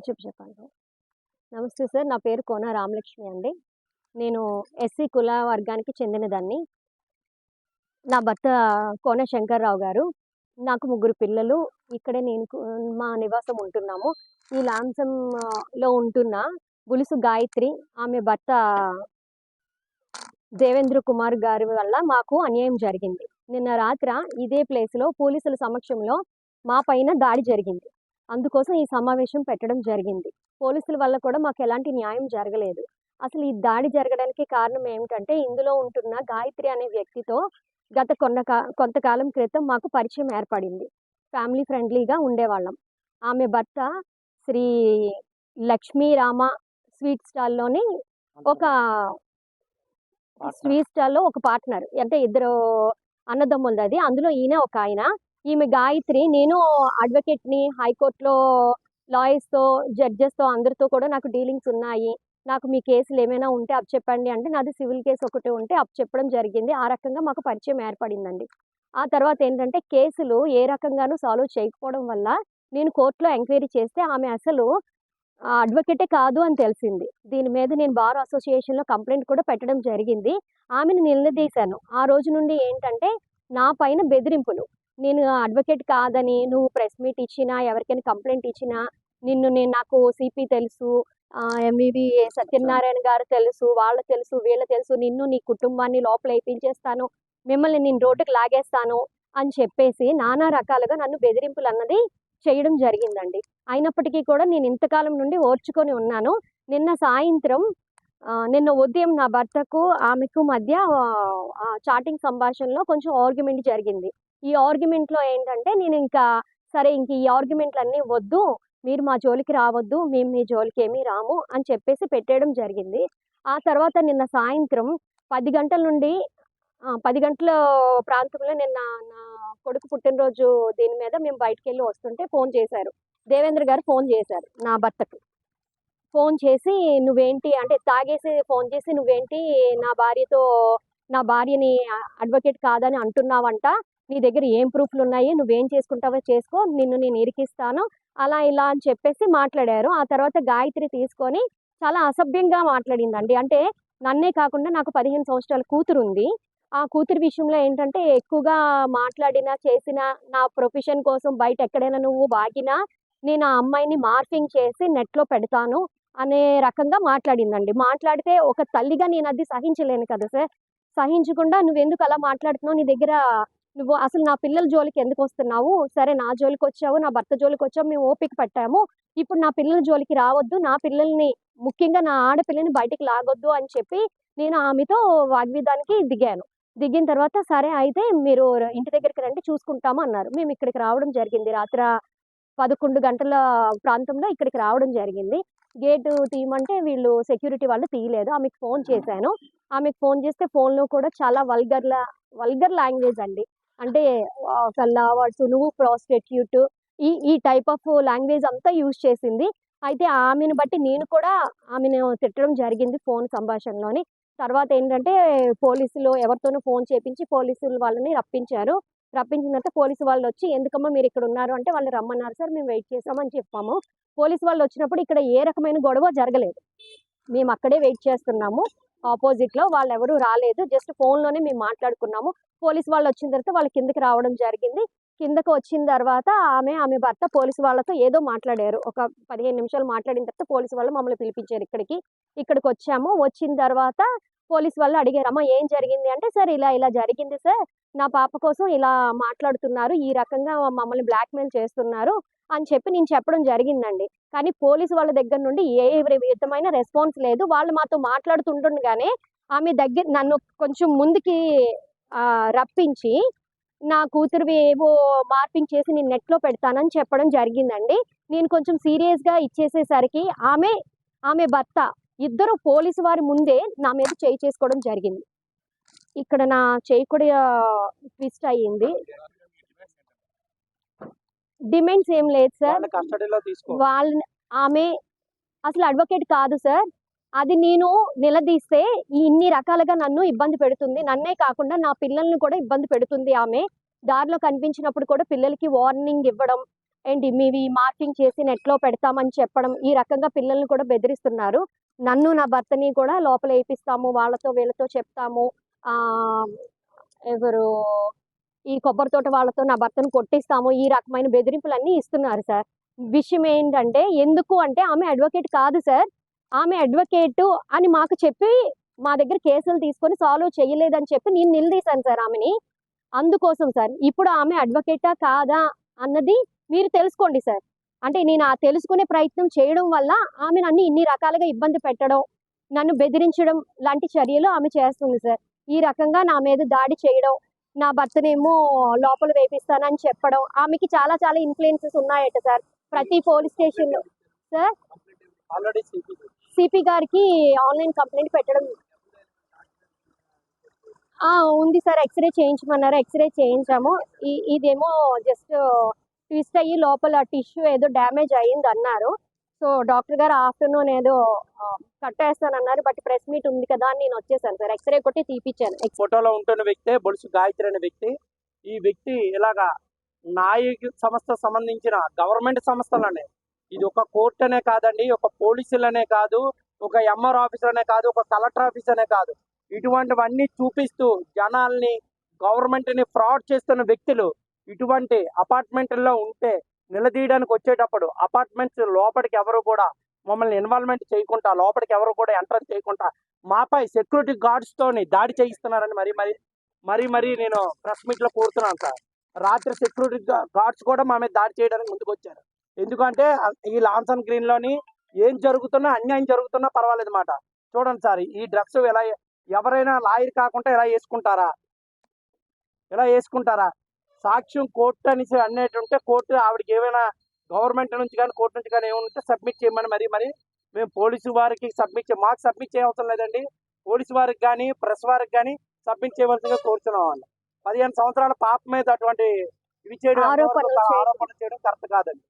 చెప్పండి. నమస్తే సార్. నా పేరు కోన రామలక్ష్మి అండి. నేను ఎస్సీ కుల వర్గానికి చెందినదాన్ని. నా భర్త కోన శంకర్రావు గారు. నాకు ముగ్గురు పిల్లలు. ఇక్కడే నేను మా నివాసం ఉంటున్నాము. ఈ లాంసంలో ఉంటున్న బులుసు గాయత్రి, ఆమె భర్త దేవేంద్ర కుమార్ గారి వల్ల మాకు అన్యాయం జరిగింది. నిన్న రాత్ర ఇదే ప్లేస్‌లో పోలీసుల సమక్షంలో మా పైన దాడి జరిగింది. అందుకోసం ఈ సమావేశం పెట్టడం జరిగింది. పోలీసుల వల్ల కూడా మాకు ఎలాంటి న్యాయం జరగలేదు. అసలు ఈ దాడి జరగడానికి కారణం ఏమిటంటే, ఇందులో ఉంటున్న గాయత్రి అనే వ్యక్తితో గత కొంతకాలం క్రితం మాకు పరిచయం ఏర్పడింది. ఫ్యామిలీ ఫ్రెండ్లీగా ఉండేవాళ్ళం. ఆమె భర్త శ్రీ లక్ష్మీరామ స్వీట్ స్టాల్‌లోని ఒక స్వీట్ స్టాల్‌లో ఒక పార్ట్నర్. అంటే ఇద్దరు అన్నదమ్ములది. అందులో ఈయన ఒక ఆయన. ఈమె గాయత్రి, నేను అడ్వకేట్‌ని, హైకోర్టులో లాయర్స్‌తో, జడ్జెస్‌తో అందరితో కూడా నాకు డీలింగ్స్ ఉన్నాయి. నాకు మీ కేసులు ఏమైనా ఉంటే అప్పచెప్పండి అంటే, నాది సివిల్ కేసు ఒకటి ఉంటే అప్పచెప్పడం జరిగింది. ఆ రకంగా మాకు పరిచయం ఏర్పడిందండి. ఆ తర్వాత ఏంటంటే, కేసులు ఏ రకంగానూ సాల్వ్ చేయకపోవడం వల్ల నేను కోర్టులో ఎంక్వైరీ చేస్తే ఆమె అసలు అడ్వకేటే కాదు అని తెలిసింది. దీని మీద నేను బార్ అసోసియేషన్‌లో కంప్లెయింట్ కూడా పెట్టడం జరిగింది. ఆమెను నిలదీశాను. ఆ రోజు నుండి ఏంటంటే, నా పైన బెదిరింపులు. నేను అడ్వకేట్ కాదని, నువ్వు ప్రెస్ మీట్ ఇచ్చినా, ఎవరికైనా కంప్లెయింట్ ఇచ్చినా, నాకు సీపీ తెలుసు, ఎంఈవి సత్యనారాయణ గారు తెలుసు, వాళ్ళు తెలుసు, వీళ్ళు తెలుసు, నిన్ను, నీ కుటుంబాన్ని లోపల ఏపించేస్తాను, మిమ్మల్ని నేను రోడ్డుకి లాగేస్తాను అని చెప్పేసి నానా రకాలుగా నన్ను బెదిరింపులు అన్నది చేయడం జరిగిందండి. అయినప్పటికీ కూడా నేను ఇంతకాలం నుండి ఓర్చుకొని ఉన్నాను. నిన్న ఉదయం నా భర్తకు, ఆమెకు మధ్య చాటింగ్ సంభాషణలో కొంచెం ఆర్గ్యుమెంట్ జరిగింది. ఈ ఆర్గ్యుమెంట్‌లో ఏంటంటే, సరే ఇంక ఈ ఆర్గ్యుమెంట్‌లన్నీ వద్దు, మీరు మా జోలికి రావద్దు, మేము మీ జోలికేమీ రాము అని చెప్పేసి పెట్టేయడం జరిగింది. ఆ తర్వాత నిన్న సాయంత్రం 10 గంటల నుండి 10 గంటల ప్రాంతంలో నిన్న నా కొడుకు పుట్టినరోజు దీని మీద మేము బయటికెళ్ళి వస్తుంటే ఫోన్ చేశారు. దేవేంద్ర గారు ఫోన్ చేశారు నా భర్తకు. ఫోన్ చేసి, నువ్వేంటి అంటే తాగేసి ఫోన్ చేసి, నువ్వేంటి నా భార్యని అడ్వకేట్ కాదని అంటున్నావంట, నీ దగ్గర ఏం ప్రూఫ్లు ఉన్నాయి, నువ్వేం చేసుకుంటావో చేసుకో, నిన్ను నేను ఇరికిస్తాను, అలా ఇలా అని చెప్పేసి మాట్లాడారు. ఆ తర్వాత గాయత్రి తీసుకొని చాలా అసభ్యంగా మాట్లాడిందండి. అంటే నన్నే కాకుండా నాకు 15 సంవత్సరాల కూతురుంది. ఆ కూతురి విషయంలో ఏంటంటే, ఎక్కువగా మాట్లాడినా, చేసినా, నా ప్రొఫెషన్ కోసం బయట ఎక్కడైనా నువ్వు వాగినా, నేను ఆ అమ్మాయిని మార్ఫింగ్ చేసి నెట్‌లో పెడతాను అనే రకంగా మాట్లాడిందండి. మాట్లాడితే ఒక తల్లిగా నేను అది సహించలేను కదా సార్! సహించకుండా, నువ్వెందుకు అలా మాట్లాడుతున్నావు? నువ్వు అసలు నా పిల్లల జోలికి ఎందుకొస్తున్నావు? సరే, నా జోలికొచ్చావు, నా భర్త జోలికొచ్చావు, మేము ఓపిక పట్టాము. ఇప్పుడు నా పిల్లల జోలికి రావద్దు, ముఖ్యంగా నా ఆడపిల్లని బయటికి లాగొద్దు అని చెప్పి నేను ఆమెతో వాగ్విదానికి దిగాను. దిగిన తర్వాత, సరే అయితే మీరు ఇంటి దగ్గరికి రండి, చూసుకుంటాము అన్నారు. మేము ఇక్కడికి రావడం జరిగింది. రాత్ర 11 గంటల ప్రాంతంలో ఇక్కడికి రావడం జరిగింది. గేటు తీయమంటే వీళ్ళు సెక్యూరిటీ వాళ్ళు తీయలేదు. ఆమెకు ఫోన్ చేశాను. ఆమెకు ఫోన్ చేస్తే ఫోన్‌లో కూడా చాలా వల్గర్ లాంగ్వేజ్ అండి. అంటే కల్లా వర్డ్స్, నువ్వు ప్రాస్టిట్యూట్, ఈ టైప్ ఆఫ్ లాంగ్వేజ్ అంతా యూజ్ చేసింది. అయితే ఆమెను బట్టి నేను కూడా ఆమెను తిట్టడం జరిగింది ఫోన్ సంభాషణలోని. తర్వాత ఏంటంటే, పోలీసులు ఎవరితోనో ఫోన్ చేపించి పోలీసులు వాళ్ళని రప్పించారు. రప్పించిన తర్వాత పోలీసు వాళ్ళొచ్చి, ఎందుకమ్మా మీరిక్కడ ఉన్నారు అంటే, వాళ్ళు రమ్మన్నారు సార్, మేము వెయిట్ చేసామని చెప్పాము. పోలీసు వాళ్ళొచ్చినప్పుడు ఇక్కడ ఏ రకమైన గొడవ జరగలేదు. మేము అక్కడే వెయిట్ చేస్తున్నాము. ఆపోజిట్‌లో వాళ్ళెవరూ రాలేదు. జస్ట్ ఫోన్‌లోనే మేము మాట్లాడుకున్నాము. పోలీసు వాళ్ళొచ్చిన తర్వాత వాళ్ళు కిందకి రావడం జరిగింది. కిందకి వచ్చిన తర్వాత ఆమె భర్త పోలీసు వాళ్ళతో ఏదో మాట్లాడారు. ఒక 15 నిమిషాలు మాట్లాడిన తర్వాత పోలీసు వాళ్ళు మమ్మల్ని పిలిపించారు ఇక్కడికి. ఇక్కడికొచ్చాము. వచ్చిన తర్వాత పోలీసు వాళ్ళు అడిగారు, అమ్మ ఏం జరిగింది అంటే, సార్ ఇలా జరిగింది సార్. నా పాప కోసం ఇలా మాట్లాడుతున్నారు, ఈ రకంగా మమ్మల్ని బ్లాక్‌మెయిల్ చేస్తున్నారు అని చెప్పి నేను చెప్పడం జరిగిందండి. కానీ పోలీసు వాళ్ళ దగ్గర నుండి ఏ విధమైన రెస్పాన్స్ లేదు. వాళ్ళు మాతో మాట్లాడుతుండగానే నన్ను కొంచెం ముందుకి రప్పించి, నా కూతురివి ఏవో మార్ఫింగ్ చేసి నేను నెట్‌లో పెడతానని చెప్పడం జరిగిందండి. నేను కొంచెం సీరియస్‌గా ఇచ్చేసేసరికి ఆమె భర్త ఇద్దరు పోలీసు వారి ముందే నా మీద చేయి చేసుకోవడం జరిగింది. ఇక్కడ నా చేయి కూడా ట్విస్ట్ అయ్యింది. డిమాండ్స్ ఏం లేదు సార్. ఆమె అసలు అడ్వకేట్ కాదు సార్. అది నేను నిలదీస్తే ఇన్ని రకాలుగా నన్ను ఇబ్బంది పెడుతుంది. నన్నే కాకుండా నా పిల్లల్ని కూడా ఇబ్బంది పెడుతుంది ఆమె. దారిలో కనిపించినప్పుడు కూడా పిల్లలకి వార్నింగ్ ఇవ్వడం, ఏంటి మీవి మార్కింగ్ చేసి నెట్లో పెడతామని చెప్పడం, ఈ రకంగా పిల్లల్ని కూడా బెదిరిస్తున్నారు. నన్ను నా భర్తని కూడా లోపల వేపిస్తాము, వాళ్ళతో వీళ్ళతో చెప్తాము. ఆ ఎవరు ఈ కొబ్బరి తోట వాళ్ళతో నా భర్తను కొట్టిస్తాము, ఈ రకమైన బెదిరింపులన్నీ ఇస్తున్నారు సార్. విషయం ఏంటంటే ఎందుకు అంటే ఆమె అడ్వకేట్ కాదు సార్. ఆమె అడ్వకేట్ అని మాకు చెప్పి మా దగ్గర కేసులు తీసుకొని సాల్వ్ చేయలేదని చెప్పి నేను నిలదీశాను సార్ ఆమెని. అందుకోసం సార్ ఇప్పుడు ఆమె అడ్వకేటా కాదా అన్నది మీరు తెలుసుకోండి సార్. అంటే నేను ఆ తెలుసుకునే ప్రయత్నం చేయడం వల్ల ఆమె నన్ను ఇన్ని రకాలుగా ఇబ్బంది పెట్టడం, నన్ను బెదిరించడం లాంటి చర్యలు ఆమె చేస్తుంది సార్. ఈ రకంగా నా మీద దాడి చేయడం, నా భర్తనేమో లోపల వేపిస్తానని చెప్పడం, ఆమెకి చాలా చాలా ఇన్ఫ్లుయెన్సెస్ ఉన్నాయట సార్. ప్రతి పోలీస్ స్టేషన్ లో సార్ ఆల్రెడీ సిపి గారికి ఆన్లైన్ కంప్లైంట్ పెట్టడం ఉంది సార్. ఎక్స్రే చేయించమన్నారు, ఎక్స్రే చేయించాము. ఇదేమో జస్ట్ ట్విస్ట్ అయ్యి లోపల టిష్యూ ఏదో డ్యామేజ్ అయ్యింది అన్నారు. సో డాక్టర్ గారు ఆఫ్టర్నూన్ ఏదో కట్టేస్తానన్నారు. బట్ ప్రెస్ మీట్ ఉంది కదా అని నేను వచ్చేసాను సార్. ఎక్స్రే కొట్టి తీపిచ్చాను. ఫోటోలో ఉంటున్న వ్యక్తే బొలుసు గాయత్రి అనే వ్యక్తి. ఈ వ్యక్తి ఇలాగా న్యాయ సంస్థ సంబంధించిన గవర్నమెంట్ సంస్థలనే, ఇది ఒక కోర్టు అనే కాదండి, ఒక పోలీసులనే కాదు, ఒక ఎంఆర్ ఆఫీసర్ అనే కాదు, ఒక కలెక్టర్ ఆఫీస్ అనే కాదు, ఇటువంటివన్నీ చూపిస్తూ జనాల్ని గవర్నమెంట్ని ఫ్రాడ్ చేస్తున్న వ్యక్తులు ఇటువంటి అపార్ట్మెంట్లో ఉంటే నిలదీయడానికి వచ్చేటప్పుడు అపార్ట్మెంట్స్ లోపలికి ఎవరు కూడా మమ్మల్ని ఇన్వాల్వ్మెంట్ చేయకుండా, లోపలికి ఎవరు కూడా ఎంటర్ చేయకుండా మాపై సెక్యూరిటీ గార్డ్స్ తోని దాడి చేయిస్తున్నారని మరీ నేను ప్రెస్ మీట్ లో కోరుతున్నాను సార్. రాత్రి సెక్యూరిటీ గార్డ్స్ కూడా మా మీద దాడి చేయడానికి ముందుకు వచ్చారు. ఎందుకంటే ఈ లాన్సన్ గ్రీన్ లోని ఏం జరుగుతున్నా, అన్యాయం జరుగుతున్నా పర్వాలేదు మాట. చూడండి సార్, ఈ డ్రగ్స్ ఎలా ఎవరైనా లాయర్ కాకుండా ఎలా వేసుకుంటారా? సాక్ష్యం కోర్టు అనేసి అనేటుంటే కోర్టు ఆవిడకి ఏమైనా గవర్నమెంట్ నుంచి కానీ కోర్టు నుంచి కానీ ఏమైనా సబ్మిట్ చేయమని మరి మేము పోలీసు వారికి మాకు సబ్మిట్ చేయవసరం లేదండి. పోలీసు వారికి కానీ ప్రెస్ వారికి కానీ సబ్మిట్ చేయవలసిందిగా కోరుతున్నాం వాళ్ళు. 15 సంవత్సరాల పాప మీద అటువంటి ఇవి చేయడం, ఆరోపణలు చేయడం కరెక్ట్ కాదండి.